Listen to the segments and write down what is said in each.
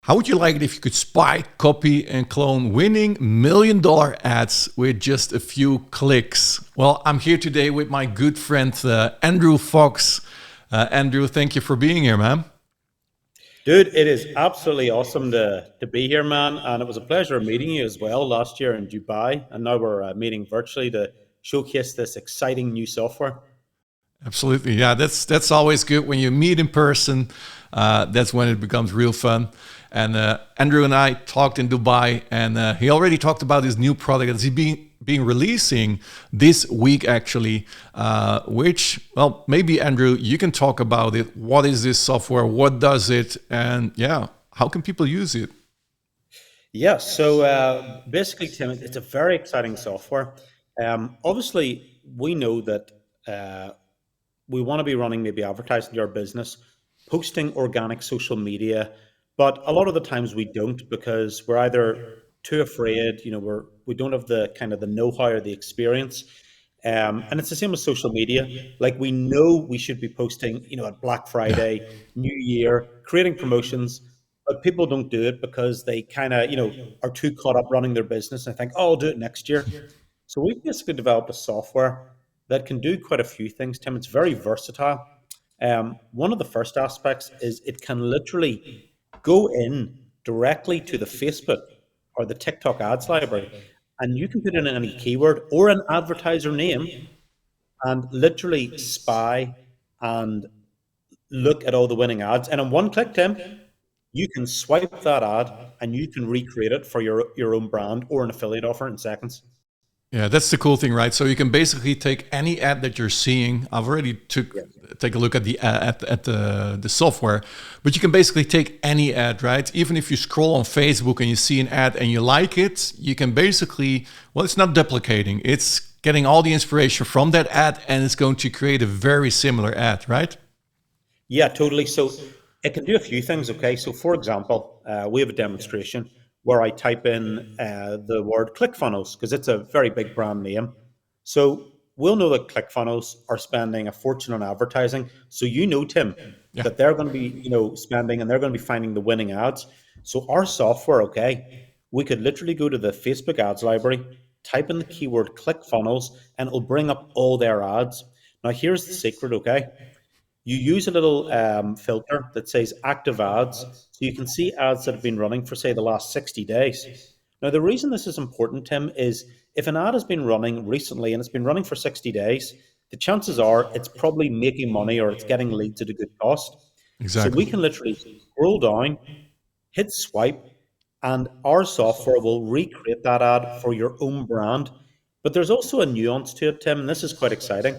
How would you like it if you could spy, copy, and clone winning $1 million ads with just a few clicks? Well, I'm here today with my good friend Andrew Fox. Andrew, thank you for being here, man. Dude, it is absolutely awesome to be here, man. And it was a pleasure meeting you as well last year in Dubai. And now we're meeting virtually to showcase this exciting new software. Absolutely, yeah. That's always good when you meet in person. That's when it becomes real fun. And Andrew and I talked in Dubai, and he already talked about his new product that he's being releasing this week, actually. Which, well, maybe Andrew, you can talk about it. What is this software? What does it? And yeah, how can people use it? Yeah, so basically, Tim, it's a very exciting software. Obviously, we know that uh, we want to be running maybe advertising to our business, posting organic social media, but a lot of the times we don't because we're either too afraid, we don't have the kind of the know-how or the experience. And it's the same with social media. Like we know we should be posting, at Black Yeah. Friday, New Year, creating promotions, but people don't do it because they kind of, are too caught up running their business and think, oh, I'll do it next year. So we've basically developed a software that can do quite a few things, Tim. It's very versatile. One of the first aspects is it can literally go in directly to the Facebook or the TikTok ads library, and you can put in any keyword or an advertiser name and literally spy and look at all the winning ads. And in one click, Tim, you can swipe that ad and you can recreate it for your own brand or an affiliate offer in seconds. Yeah, that's the cool thing, right? So you can basically take any ad that you're seeing. I've already Yeah. take a look at the software, but you can basically take any ad, right? Even if you scroll on Facebook and you see an ad and you like it, you can basically, well, it's not duplicating. It's getting all the inspiration from that ad and it's going to create a very similar ad, right? Yeah, totally. So it can do a few things. Okay. So, for example, we have a demonstration where I type in the word ClickFunnels because it's a very big brand name. So we'll know that ClickFunnels are spending a fortune on advertising. So Tim, Yeah. that they're going to be spending and they're going to be finding the winning ads. So our software, okay, we could literally go to the Facebook ads library, type in the keyword ClickFunnels, and it'll bring up all their ads. Now, here's the secret, okay? You use a little filter that says active ads. So you can see ads that have been running for, say, the last 60 days. Now, the reason this is important, Tim, is if an ad has been running recently and it's been running for 60 days, the chances are it's probably making money or it's getting leads at a good cost. So we Exactly. can literally scroll down, hit swipe, and our software will recreate that ad for your own brand. But there's also a nuance to it, Tim, and this is quite exciting.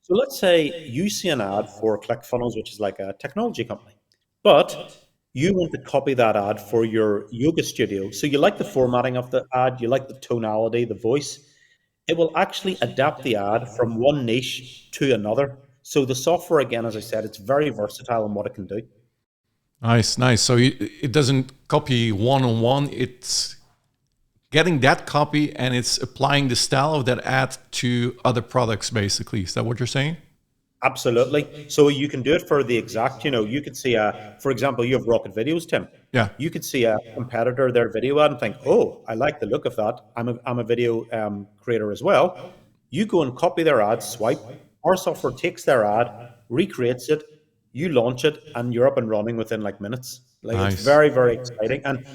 So let's say you see an ad for ClickFunnels, which is like a technology company, but you want to copy that ad for your yoga studio. So you like the formatting of the ad, you like the tonality, the voice. It will actually adapt the ad from one niche to another. So the software, again, as I said, it's very versatile in what it can do. Nice, nice. So it doesn't copy one on one. It's getting that copy and it's applying the style of that ad to other products, basically. Is that what you're saying? Absolutely. So you can do it for the exact, you could see for example, you have Rocket Videos, Tim. Yeah. You could see a competitor, their video ad and think, oh, I like the look of that. I'm a video creator as well. You go and copy their ad, swipe. Our software takes their ad, recreates it, you launch it, and you're up and running within like minutes. Like it's Nice. very, very exciting. And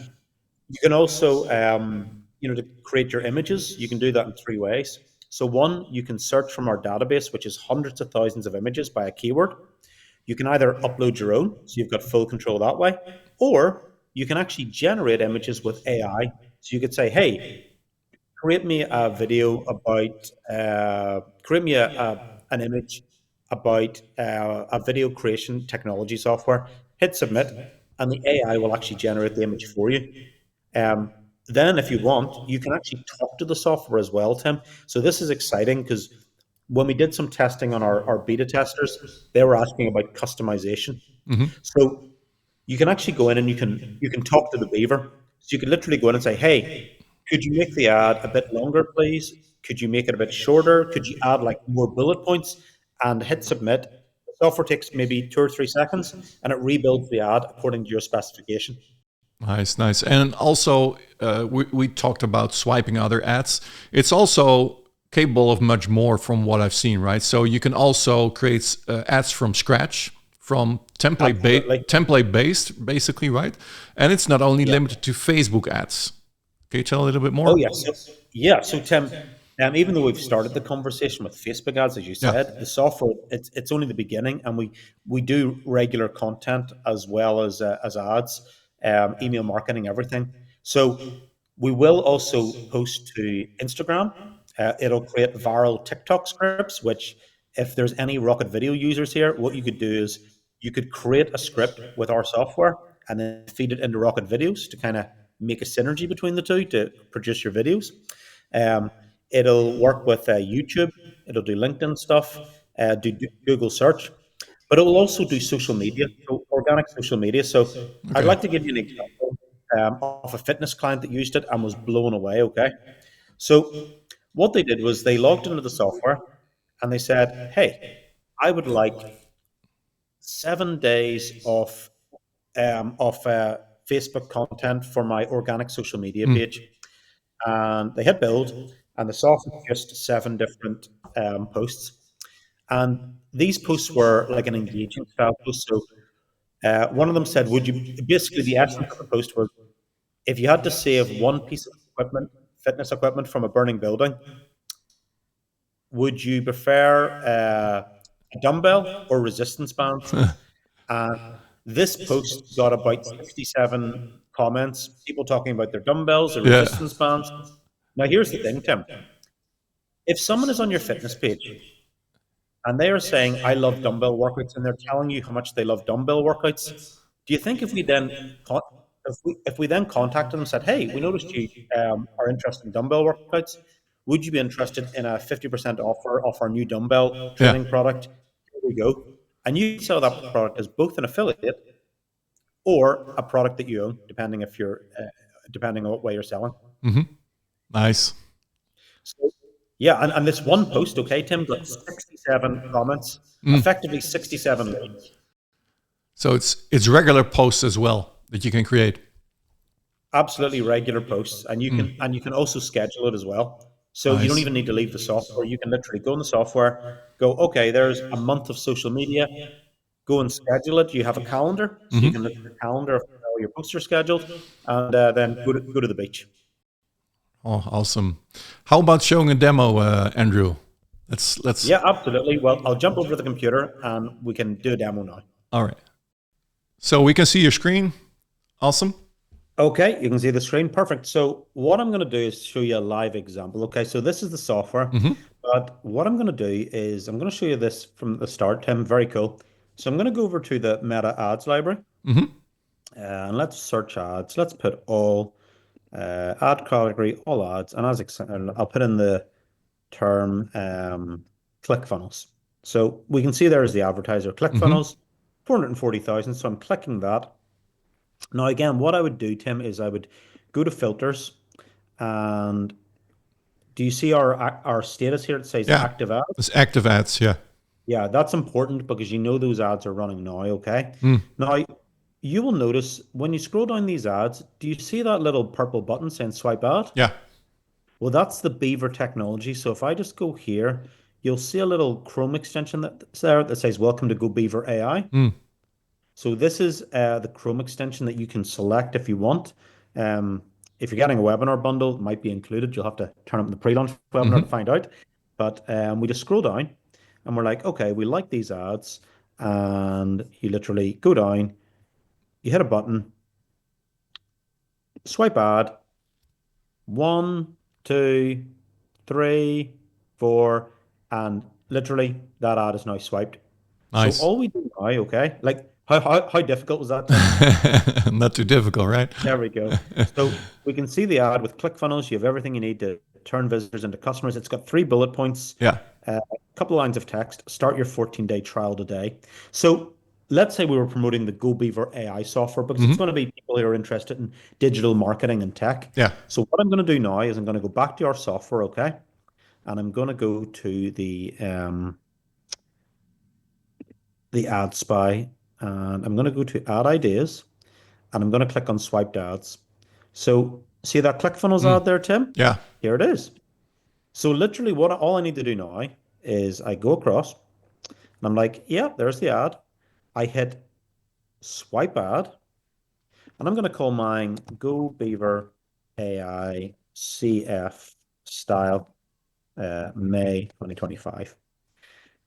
you can also, to create your images, you can do that in three ways. So one, you can search from our database, which is hundreds of thousands of images by a keyword. You can either upload your own, so you've got full control that way, or you can actually generate images with AI. So you could say, hey, create me a video about, create me an image about a video creation technology software, hit submit, and the AI will actually generate the image for you. Um, then, if you want, you can actually talk to the software as well, Tim. So this is exciting because when we did some testing on our beta testers, they were asking about customization. Hmm. So you can actually go in and you can talk to the beaver. So you can literally go in and say, "Hey, could you make the ad a bit longer, please? Could you make it a bit shorter? Could you add like more bullet points?" And hit submit. The software takes maybe 2 or 3 seconds, and it rebuilds the ad according to your specification. Nice, nice. And also, we talked about swiping other ads. It's also capable of much more from what I've seen, right? So you can also create ads from scratch, from Absolutely. template based, basically, right? And it's not only Yeah. limited to Facebook ads. Can you tell a little bit Oh, more? yes. So Tim, even though we've started the conversation with Facebook ads, as you Yeah. said, the software it's only the beginning, and we do regular content as well as ads, email marketing, everything. So we will also post to Instagram. It'll create viral TikTok scripts, which if there's any Rocket Video users here, what you could do is you could create a script with our software and then feed it into Rocket Videos to kind of make a synergy between the two to produce your videos. Um, it'll work with YouTube. It'll do LinkedIn stuff, do Google search, but it will also do social media, so organic social media. So I'd Okay. like to give you an example of a fitness client that used it and was blown away. Okay, so what they did was they logged into the software and they said, "Hey, I would like 7 days of Facebook content for my organic social media Mm. page." And they hit build, and the software just seven different posts. And these posts were like an engaging style post. So one of them said, "Would you?" Basically, the essence of the post was, if you had to save one piece of equipment, fitness equipment, from a burning building, would you prefer a dumbbell or resistance bands? And this post got about 67 comments, people talking about their dumbbells, their Yeah. resistance bands. Now, here's the thing, Tim. If someone is on your fitness page and they are saying, "I love dumbbell workouts," and they're telling you how much they love dumbbell workouts, do you think if we then if we then contacted them and said, "Hey, we noticed you are interested in dumbbell workouts. Would you be interested in a 50% offer of our new dumbbell Yeah. training product? Here we go." And you can sell that product as both an affiliate or a product that you own, depending on what way you're selling. Hmm. Nice. So, yeah, and this one post, okay, Tim, got 67 comments, Mm. effectively 67 leads. So it's regular posts as well that you can create. Absolutely regular posts, and you Mm. can also schedule it as well. So you don't Nice. even need to leave the software. You can literally go in the software, go, okay, there's a month of social media, go and schedule it. You have a calendar, so you Hmm. can look at the calendar of how your posts are scheduled, and then go to the beach. Oh, awesome. How about showing a demo, Andrew? Let's. Yeah, absolutely. Well, I'll jump over to the computer and we can do a demo now. All right. So we can see your screen. Awesome. Okay, you can see the screen. Perfect. So what I'm going to do is show you a live example. Okay, so this is the software, Hmm. but what I'm going to do is I'm going to show you this from the start, Tim. Very cool. So I'm going to go over to the Meta Ads library Hmm. and let's search ads. Let's put all ad category, all ads, and and I'll put in the term ClickFunnels. So we can see there's the advertiser Hmm. ClickFunnels, 440,000. So I'm clicking that. Now, again, what I would do, Tim, is I would go to filters and do you see our status here? It says Yeah. active ads. It's active ads. Yeah. Yeah, that's important because you know those ads are running now, okay? Mm. Now, you will notice when you scroll down these ads, do you see that little purple button saying swipe ad? Yeah. Well, that's the Beaver technology. So if I just go here, you'll see a little Chrome extension that's there that says welcome to GoBeaver AI. Mm. So this is the Chrome extension that you can select if you want. Um, if you're getting a webinar bundle, it might be included. You'll have to turn up in the pre-launch webinar to Hmm. find out. But we just scroll down and we're like, okay, we like these ads. And you literally go down, you hit a button, swipe ad, one, two, three, four, and literally that ad is now swiped. So Nice. all we do now, okay, like how difficult was that, Tim? Not too difficult, right? There we go. So we can see the ad with ClickFunnels. You have everything you need to turn visitors into customers. It's got 3 bullet points, Yeah. a couple of lines of text. Start your 14-day trial today. So let's say we were promoting the GoBeaver AI software because it's Hmm. going to be people who are interested in digital marketing and tech. Yeah. So what I'm going to do now is I'm going to go back to our software, okay? And I'm going to go to the ad spy and I'm going to go to ad ideas. and I'm going to click on swiped ads. So see that ClickFunnels Mm. ad there, Tim? Yeah. Here it is. So literally all I need to do now is I go across and I'm like, yeah, there's the ad. I hit swipe ad and I'm going to call mine GoBeaver AI CF style May 2025.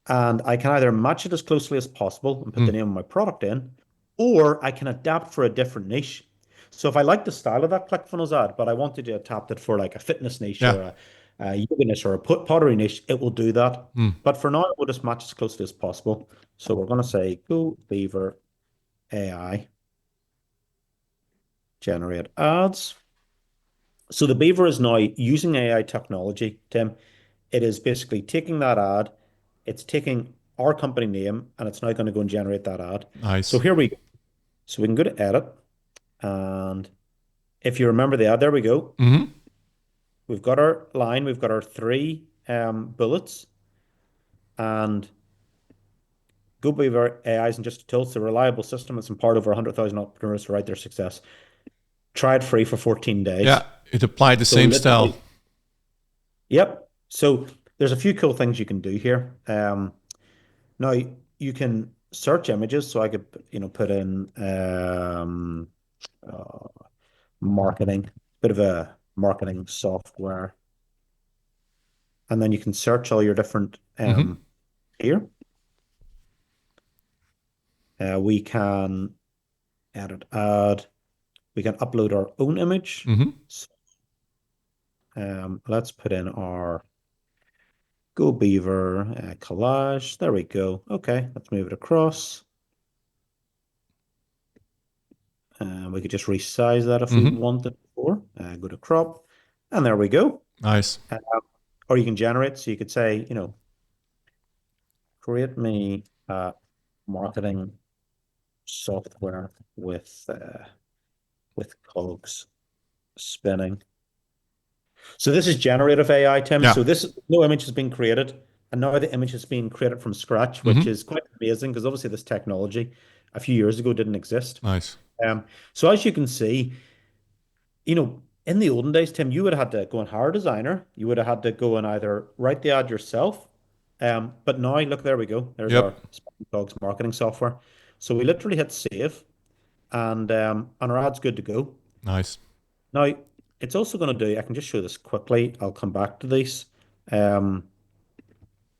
And I can either match it as closely as possible and put the Mm. name of my product in, or I can adapt for a different niche. So if I like the style of that ClickFunnels ad, but I wanted to adapt it for like a fitness niche Yeah. or a yoga niche or a pottery niche, it will do that. Mm. But for now, we'll just match as closely as possible. So we're going to say Go Beaver AI generate ads. So the Beaver is now using AI technology, Tim. It is basically taking that ad, it's taking our company name, and it's now going to go and generate that ad. So Nice. here we go. So we can go to edit, and if you remember the ad, there we go. Hmm. We've got our line, we've got our three bullets, and GoBeaver AI isn't just a tool, it's a reliable system that's empowered over 100,000 entrepreneurs to write their success. Try it free for 14 days. Yeah. It applied the So same style. literally, yep. So there's a few cool things you can do here. Now you can search images, so I could, put in uh, marketing, bit of a marketing software, and then you can search all your different Hmm. here. We can edit ad. We can upload our own image. Hmm. So, let's put in our Go Beaver collage. There we go. Okay, let's move it across. We could just resize that if we Hmm. wanted before. Go to crop, and there we go. Nice. Uh, or you can generate. So you could say, create me marketing software with cogs spinning. So this is generative AI, Tim. Yeah. So this no image has been created, and now the image is being created from scratch, which Hmm. is quite amazing because obviously this technology a few years ago didn't exist. Nice. So as you can see, in the olden days, Tim, you would have had to go and hire a designer. You would have had to go and either write the ad yourself. But now, look, there we go. There's Yep. our Dogs marketing software. So we literally hit save, and our ad's good to go. Nice. Now, it's also going to do, I can just show this quickly. I'll come back to these. Um,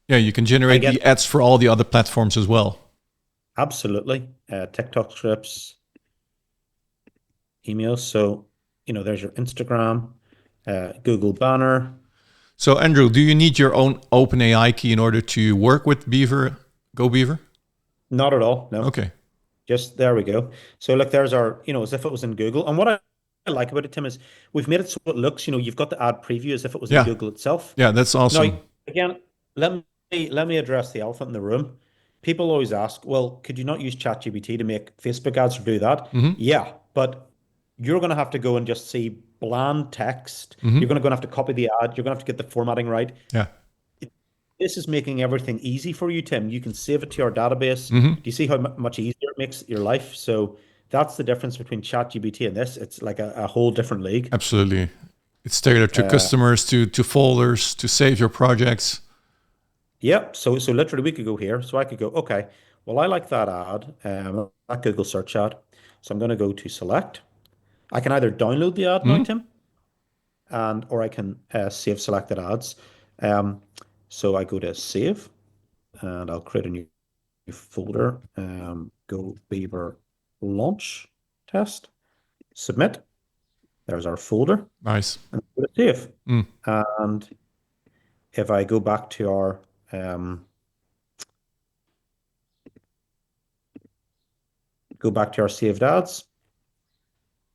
Yeah, you can I generate get the ads for all the other platforms as well. absolutely TikTok scripts, emails. So, there's your Instagram, Google banner. So, Andrew, do you need your own OpenAI key in order to work with Beaver, GoBeaver? Not at all. No. Okay. Just there we go. So look, there's our, as if it was in Google. And what I like about it, Tim, is we've made it so it looks, you've got the ad preview as if it was in Yeah. Google itself. Yeah, that's Now, awesome. again, let me address the elephant in the room. People always ask, well, could you not use ChatGPT to make Facebook ads or do that? Hmm. Yeah, but you're going to have to go and just see bland text. Hmm. You're going to have to copy the ad. You're going to have to get the formatting right. Yeah. This is making everything easy for you, Tim. You can save it to your database. Hmm. Do you see how much easier it makes your life? So that's the difference between ChatGPT and this. It's like a whole different league. Absolutely. It's tailored to Uh, customers, to folders, to save your projects. yep. So literally we could go here. So I could go, okay, well, I like that ad, that Google search ad. So I'm going to go to select. I can either download the ad now, Hmm. Tim, or I can save selected ads. Um, so I go to save, and I'll create a new folder, Go Beaver launch test, submit. There's our folder, Nice. and go to save. Mm. And if I um, go back to our saved ads,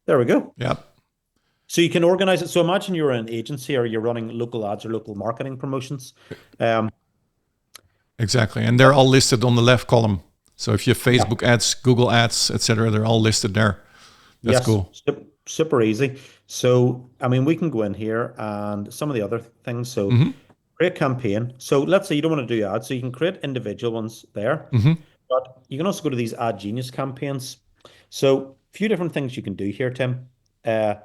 there we go. Yep. So you can organize it. So imagine you're an agency or you're running local ads or local marketing promotions. Um, Exactly. And they're all listed on the left column. So if you have yeah, Facebook ads, Google ads, etc., they're all listed there. That's yes, cool. super easy. So, I mean, we can go in here and some of the other things. So Hmm. create campaign. So let's say you don't want to do ads, so you can create individual ones there, Hmm. but you can also go to these Ad Genius campaigns. So few different things you can do here, Tim. Uh,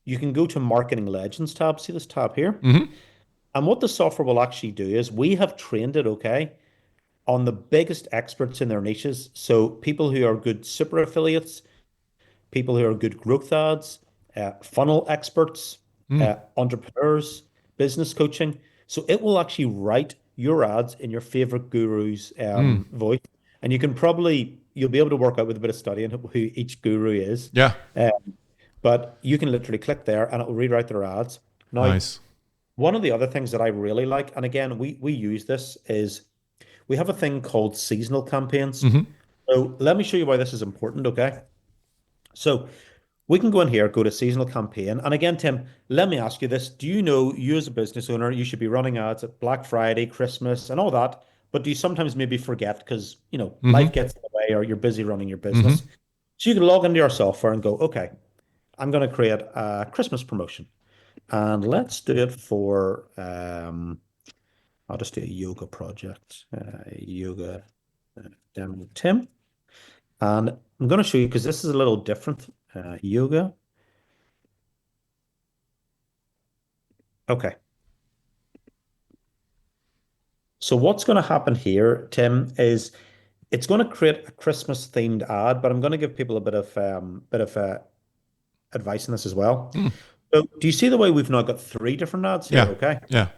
you can go to Marketing Legends tab. See this tab here? Hmm. And what the software will actually do is we have trained it, okay, on the biggest experts in their niches. So people who are good super affiliates, people who are good growth ads, funnel experts, Mm. entrepreneurs, business coaching. So it will actually write your ads in your favorite guru's Mm. voice. And you'll be able to work out with a bit of studying who each guru is. Yeah. Uh, but you can literally click there and it will rewrite their ads. Now, Nice. one of the other things that I really like, and again, we use this, is we have a thing called seasonal campaigns. Hmm. So let me show you why this is important, okay? So we can go in here, go to seasonal campaign. And again, Tim, let me ask you this. Do you know you as a business owner, you should be running ads at Black Friday, Christmas, and all that, but do you sometimes maybe forget because, life Hmm. gets in the way or you're busy running your business? Hmm. So you can log into your software and go, okay, I'm going to create a Christmas promotion. And let's do it for, I'll just do a yoga project, yoga demo Tim. And I'm going to show you because this is a little different. Yoga. Okay. So what's going to happen here, Tim, is it's going to create a Christmas themed ad, but I'm going to give people a bit of advice on this as well. Mm. So do you see the way we've now got three different ads here? Yeah. Okay. Yeah.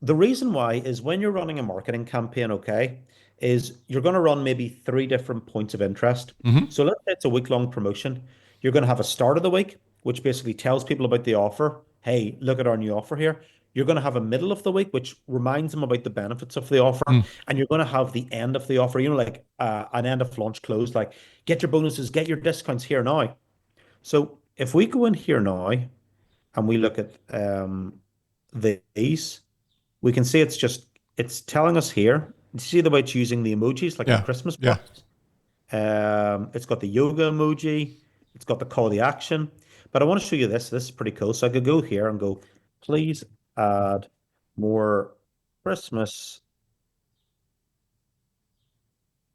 The reason why is when you're running a marketing campaign, okay, is you're going to run maybe three different points of interest. Hmm. So let's say it's a week-long promotion. You're going to have a start of the week, which basically tells people about the offer. Hey, look at our new offer here. You're going to have a middle of the week, which reminds them about the benefits of the offer. Mm. And you're going to have the end of the offer, like an end of launch close, like get your bonuses, get your discounts here now. So if we go in here now and we look at these, we can see it's telling us here. You see the way it's using the emojis like a Yeah. Christmas Yeah. box. It's got the yoga emoji. It's got the call to action. But I want to show you this. This is pretty cool. So I could go here and go, please add more Christmas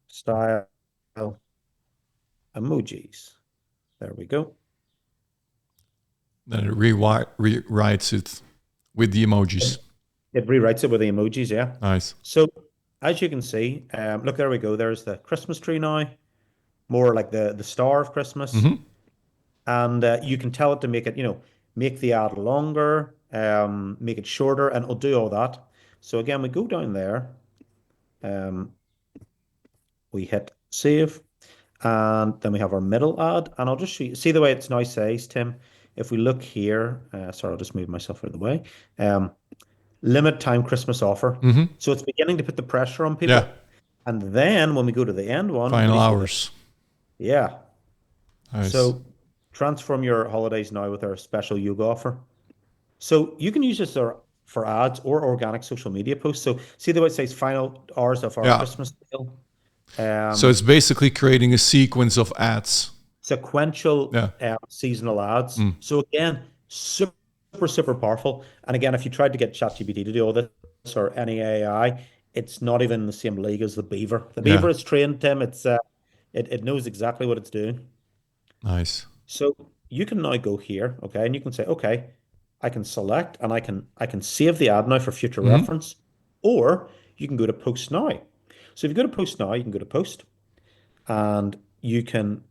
style emojis. There we go. Then it rewrites it with the emojis. It rewrites it with the emojis, yeah. Nice. So as you can see, look, there we go. There's the Christmas tree now, more like the star of Christmas. Hmm. And you can tell it to make it, make the ad longer, make it shorter, and it'll do all that. So again, we go down there, um, we hit save, and then we have our middle ad, and I'll just show you, see the way it's now says, Tim. If we look here, sorry, I'll just move myself out of the way. Um, Limit time Christmas offer. Hmm. So it's beginning to put the pressure on Yeah. people. And then when we go to the end one, Final these are the, hours. yeah. Nice. So transform your holidays now with our special yoga offer. So you can use this for ads or organic social media posts. So see the way it says final hours of our Yeah. Christmas sale. So it's basically creating a sequence of ads. Sequential Yeah. seasonal ads. Mm. So again, super powerful. And again, if you tried to get ChatGPT to do all this or any AI, it's not even in the same league as the Beaver. The Yeah. Beaver is trained, Tim. It knows exactly what it's doing. Nice. So you can now go here, okay, and you can say, okay, I can select and I can save the ad now for future Hmm. reference, or you can go to post now. So if you go to post now, you can go to post and you can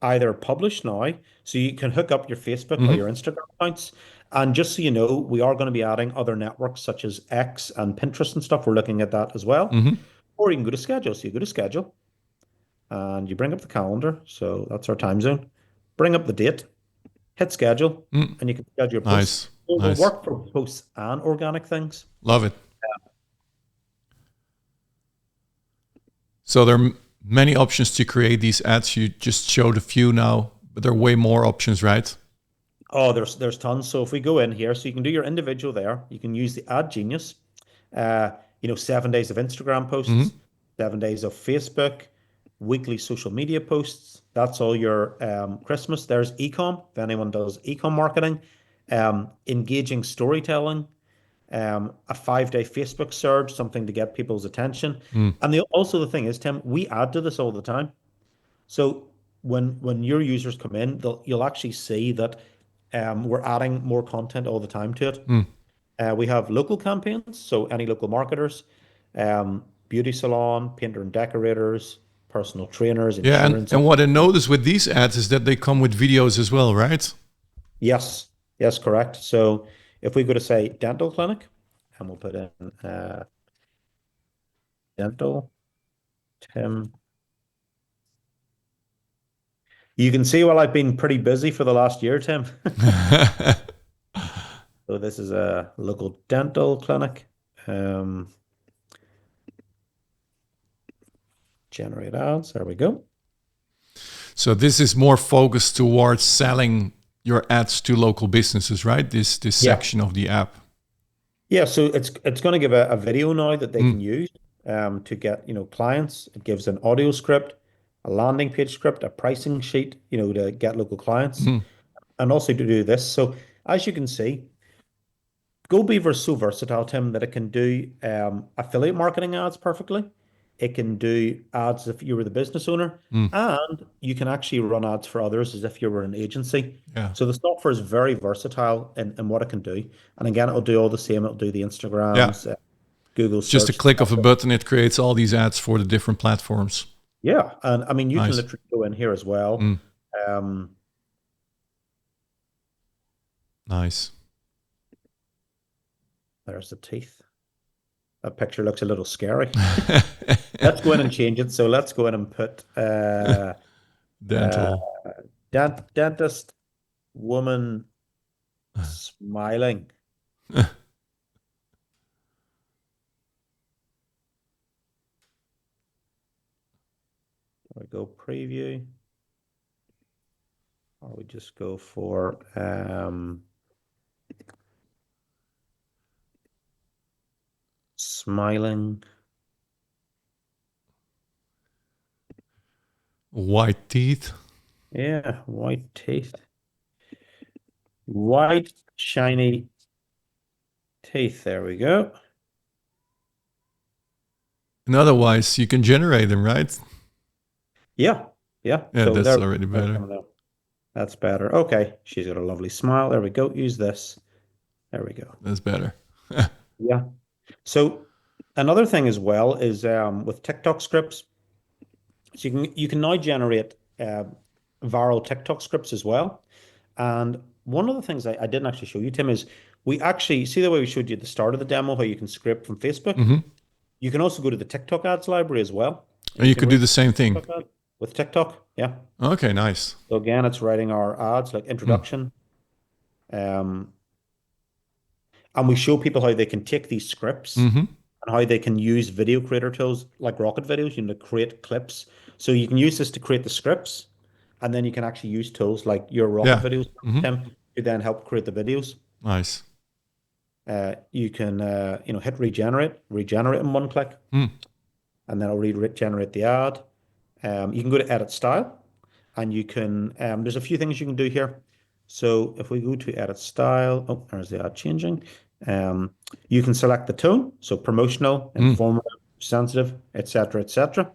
either publish now, so you can hook up your Facebook or Hmm. your Instagram accounts. And just so you know, we are going to be adding other networks such as X and Pinterest and stuff. We're looking at that as well. Hmm. Or you can go to schedule. So you go to schedule and you bring up the calendar. So that's our time zone. Bring up the date, hit schedule, Mm. and you can schedule your posts. Nice. So it will Nice. work for posts and organic things. Love it. So there are many options to create these ads. You just showed a few now, but there are way more options, right? Oh, there's tons. So if we go in here, so you can do your individual there. You can use the Ad Genius. 7 days of Instagram Hmm. posts, 7 days of Facebook, weekly social media posts. That's all your Christmas. There's ecom, if anyone does ecom marketing, engaging storytelling, a 5-day Facebook surge, something to get people's attention. Mm. And also the thing is, Tim, we add to this all the time. So when your users come in, you'll actually see that we're adding more content all the time to it. Hmm. We have local campaigns, so any local marketers, beauty salon, painter and decorators, personal trainers, Yeah, insurance. and what I noticed with these ads is that they come with videos as well, right? Yes, yes, correct. So if we go to say dental clinic, and we'll put in dental Tim, you can see, well, I've been pretty busy for the last year, Tim. So this is a local dental clinic. Um, Generate ads. There we go. So this is more focused towards selling your ads to local businesses, right? This Yeah. section of the app. Yeah, so it's going to give a video now that they Mm, can use to get, clients. It gives an audio script, a landing page script, a pricing sheet, to get local clients, mm. and also to do this. So as you can see, GoBeaver is so versatile, Tim, that it can do affiliate marketing ads perfectly. It can do ads if you were the business owner, Mm. and you can actually run ads for others as if you were an agency. Yeah. So the software is very versatile in what it can do. And again, it'll do all the same. It'll do the Yeah. Instagrams, Google Just a search. click of a button, it creates all these ads for the different platforms. Yeah, and I mean, you can Nice. literally go in here as well. Mm, Um, nice. there's the teeth. That picture looks a little scary. Let's go in and change it. So let's go in and put uh, Dental. dentist woman smiling. There we go, preview. Or we just go for smiling. White teeth. Yeah, white teeth. White, shiny teeth. There we go. And otherwise, you can generate them, right? Yeah, yeah. Yeah, So that's there, already there's better. some of them. That's better. Okay, she's got a lovely smile. There we go. Use this. There we go. That's better. Yeah. So another thing as well is with TikTok scripts. So you can now generate viral TikTok scripts as well. And one of the things I didn't actually show you, Tim, is we actually see the way we showed you at the start of the demo how you can script from Facebook. Hmm. You can also go to the TikTok ads library as well, and And you you can could do write the same thing. TikTok ad with TikTok. Yeah. Okay, nice. So again, it's writing our ads like Mm. introduction. Um, and we show people how they can take these scripts Hmm. and how they can use video creator tools like Rocket Videos, to create clips. So you can use this to create the scripts, and then you can actually use tools like your Rocket Yeah. Videos, Hmm. Tim, to then help create the videos. Nice. You can, hit regenerate in one click, Mm. and then it'll regenerate the ad. You can go to edit style, and you can, there's a few things you can do here. So if we go to edit style, oh, there's the ad changing. Um, you can select the tone, so promotional, Mm. informative, sensitive, etc., etc.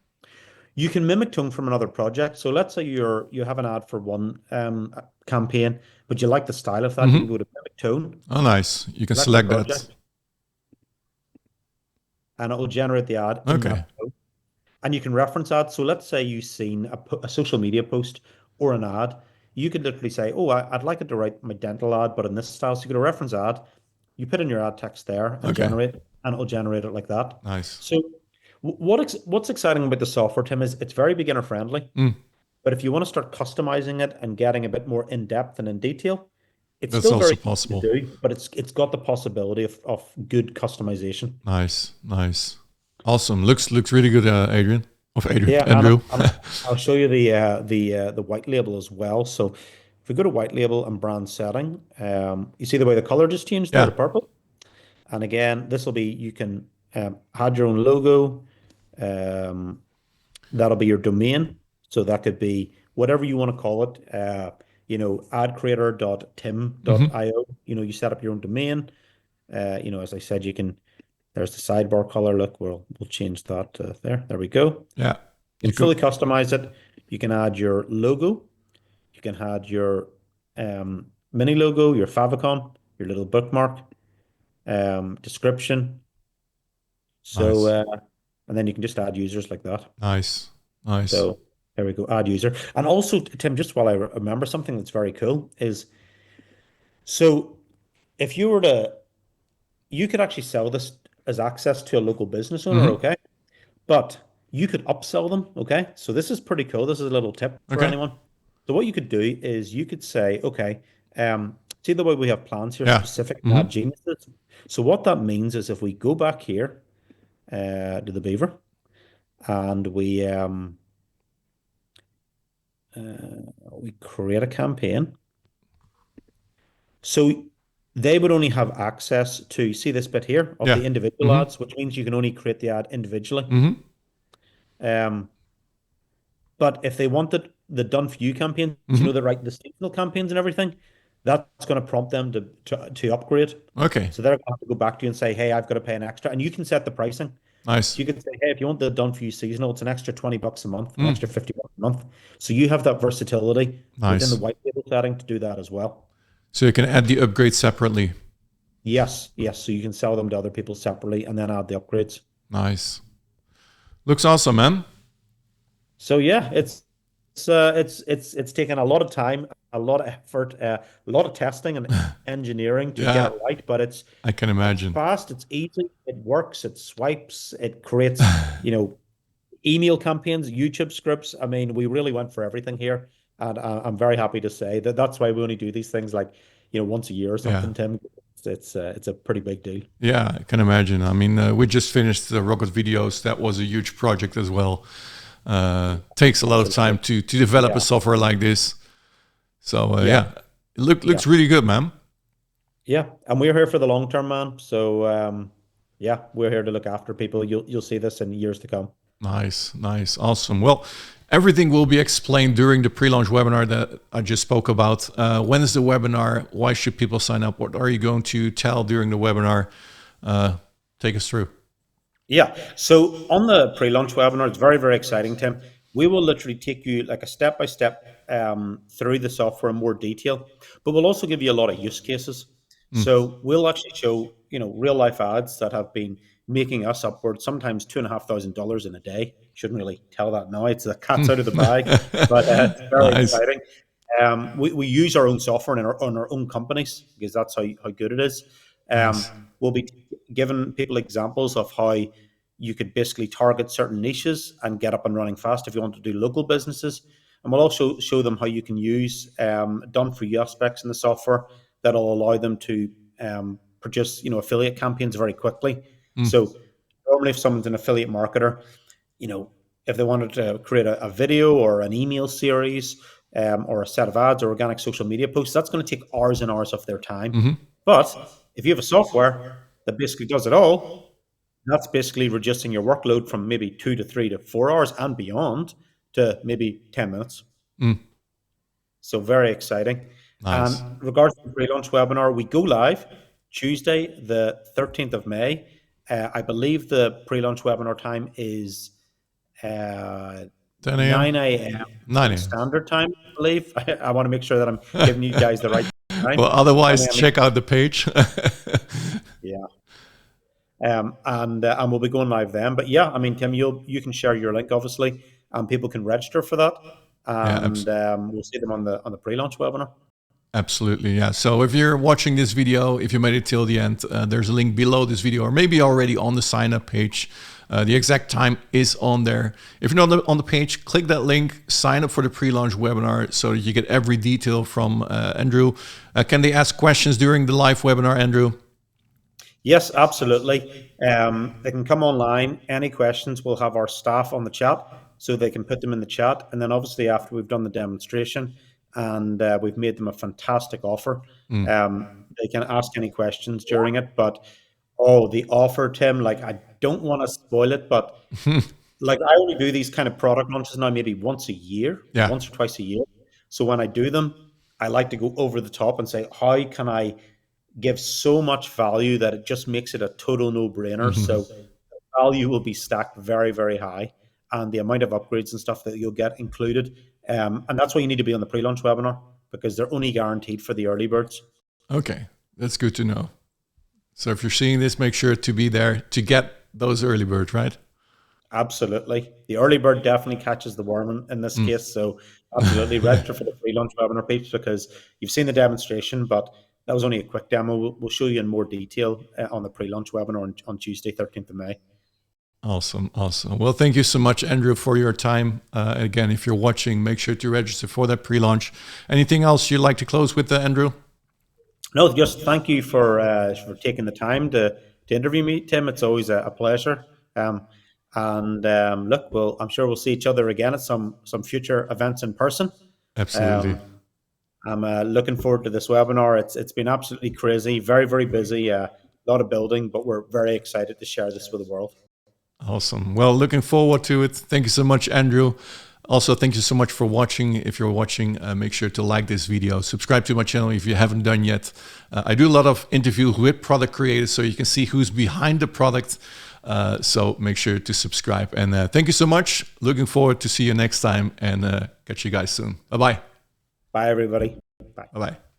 You can mimic tone from another project. So let's say you have an ad for one campaign, but you like the style of that. You Hmm. can go to mimic tone, Oh, nice. You can select the select that. project, and it will generate the ad in Okay. that tone. And you can reference ads. So let's say you've seen a social media post or an ad. You could literally say, "Oh, I'd like it to write my dental ad, but in this style." So you get a reference ad. You put in your ad text there and Okay. generate, and it'll generate it like that. Nice. So what's exciting about the software, Tim, is it's very beginner friendly. Mm. But if you want to start customizing it and getting a bit more in depth and in detail, it's That's still also very easy to possible. do, but it's got the possibility of good customization. Nice. Nice. Awesome. Looks really good, Adrian. Of Adrian. Yeah, and Andrew. I'll show you the white label as well. So if we go to white label and brand setting, you see the way the color just changed there to Yeah. purple. And again, this will be you can add your own logo. Um, that'll be your domain. So that could be whatever you want to call it. Hmm. Adcreator.tim.io. You set up your own domain. As I said, you can. There's the sidebar color. Look, we'll change that there. There we go. Yeah. You You can could. fully customize it. You can add your logo. You can add your mini logo, your favicon, your little bookmark, description. So, Nice. and then you can just add users like that. Nice. Nice. So there we go, add user. And also, Tim, just while I remember something that's very cool is so if you were to, you could actually sell this as access to a local business owner, Hmm. okay? But you could upsell them, okay? So this is pretty cool. This is a little tip for Okay. anyone. So what you could do is you could say, okay, see the way we have plans here, Yeah. specific Hmm. ad geniuses. So what that means is if we go back here to the Beaver and we create a campaign. So they would only have access to see this bit here of Yeah. the individual Hmm. ads, which means you can only create the ad individually. Hmm. Um, But if they wanted the done for you campaigns, you know, Hmm. the right the seasonal campaigns and everything, that's going to prompt them to upgrade. Okay. So they're going to have to go back to you and say, hey, I've got to pay an extra. And you can set the pricing. Nice. So you can say, hey, if you want the done for you seasonal, it's an extra $20 a month, an extra Mm. $50 a month. So you have that versatility within the Nice. white label setting to do that as well. So you can add the upgrades separately. Yes, yes. So you can sell them to other people separately and then add the upgrades. Nice. Looks awesome, man. So yeah, it's taken a lot of time, a lot of effort, a lot of testing and engineering to get Yeah, it right. But I can it's imagine. fast, it's easy, it works, it swipes, it creates, you know, email campaigns, YouTube scripts. I mean, we really went for everything here, and I'm very happy to say that that's why we only do these things like, you know, once a year or Yeah. something, Tim. It's a pretty big deal. Yeah, I can imagine. I mean, we just finished the rocket videos. That was a huge project as well. Takes a lot of time Absolutely. to develop a Yeah. software like this. So Yeah. yeah, it looks Yeah. really good, man. Yeah, and we're here for the long term, man. So yeah, we're here to look after people. You'll see this in years to come. Nice, nice, awesome. Well, everything will be explained during the pre-launch webinar that I just spoke about. When is the webinar? Why should people sign up? What are you going to tell during the webinar? Take us through. Yeah. So on the pre-launch webinar, it's very, very exciting, Tim. We will literally take you like a step by step through the software in more detail, but we'll also give you a lot of use cases. Mm. So we'll actually show, you know, real life ads that have been making us upward, sometimes $2,500 in a day. Shouldn't really tell that now. It's the cat's out of the bag, but it's very Nice, exciting. We use our own software in on our own companies because that's how good it is. nice. We'll be giving people examples of how you could basically target certain niches and get up and running fast if you want to do local businesses. And we'll also show them how you can use done for you aspects in the software that'll allow them to produce, you know, affiliate campaigns very quickly. Mm. So normally if someone's an affiliate marketer, you know, if they wanted to create a video or an email series or a set of ads or organic social media posts, that's going to take hours and hours of their time. Hmm. But if you have a software that basically does it all, that's basically reducing your workload from maybe 2 to 3 to 4 hours and beyond to maybe 10 minutes. Mm. So very exciting. And Nice. regards to the pre-launch webinar, we go live Tuesday, the 13th of May. I believe the pre-launch webinar time is uh, 10 a.m. 9 a.m. 9 a.m. Standard Time, I believe. I want to make sure that I'm giving you guys the right time. Well, otherwise, 9 a.m. check out the page. Yeah. And we'll be going live then. But yeah, I mean, Tim, you can share your link obviously, and people can register for that, Yeah, and we'll see them on the pre-launch webinar. absolutely. Yeah. So if you're watching this video, if you made it till the end, there's a link below this video, or maybe already on the sign up page. The exact time is on there. If you're not on the page, click that link, sign up for the pre-launch webinar so that you get every detail from Andrew. Can they ask questions during the live webinar, Andrew? Yes, absolutely. They can come online. Any questions, we'll have our staff on the chat, so they can put them in the chat. And then obviously after we've done the demonstration and we've made them a fantastic offer, Mm. they can ask any questions during it. But oh, the offer, Tim, like I don't want to spoil it, but like I only do these kind of product launches now maybe once a year, Yeah. once or twice a year. So when I do them, I like to go over the top and say, how can I give so much value that it just makes it a total no-brainer? Mhm. So value will be stacked very, very high. and the amount of upgrades and stuff that you'll get included. And that's why you need to be on the pre-launch webinar, because they're only guaranteed for the early birds. Okay, that's good to know. So if you're seeing this, make sure to be there to get those early birds, right? Absolutely. The early bird definitely catches the worm in this case. So absolutely register for the pre-launch webinar, peeps, because you've seen the demonstration, but that was only a quick demo. We'll show you in more detail on the pre-launch webinar on Tuesday, 13th of May. Awesome. Awesome. Well, thank you so much, Andrew, for your time. Again, if you're watching, make sure to register for that pre-launch. Anything else you'd like to close with, Andrew? No, just thank you for taking the time to interview me, Tim. It's always a pleasure. Look, I'm sure we'll see each other again at some future events in person. Absolutely. I'm looking forward to this webinar. It's been absolutely crazy, very, very busy, a lot of building, but we're very excited to share this with the world. Awesome. Well, looking forward to it. Thank you so much, Andrew. Also, thank you so much for watching. If you're watching, make sure to like this video, subscribe to my channel if you haven't done yet. I do a lot of interviews with product creators so you can see who's behind the product. So make sure to subscribe. And thank you so much. Looking forward to see you next time and catch you guys soon. Bye-bye. Bye, everybody. Bye. Bye-bye.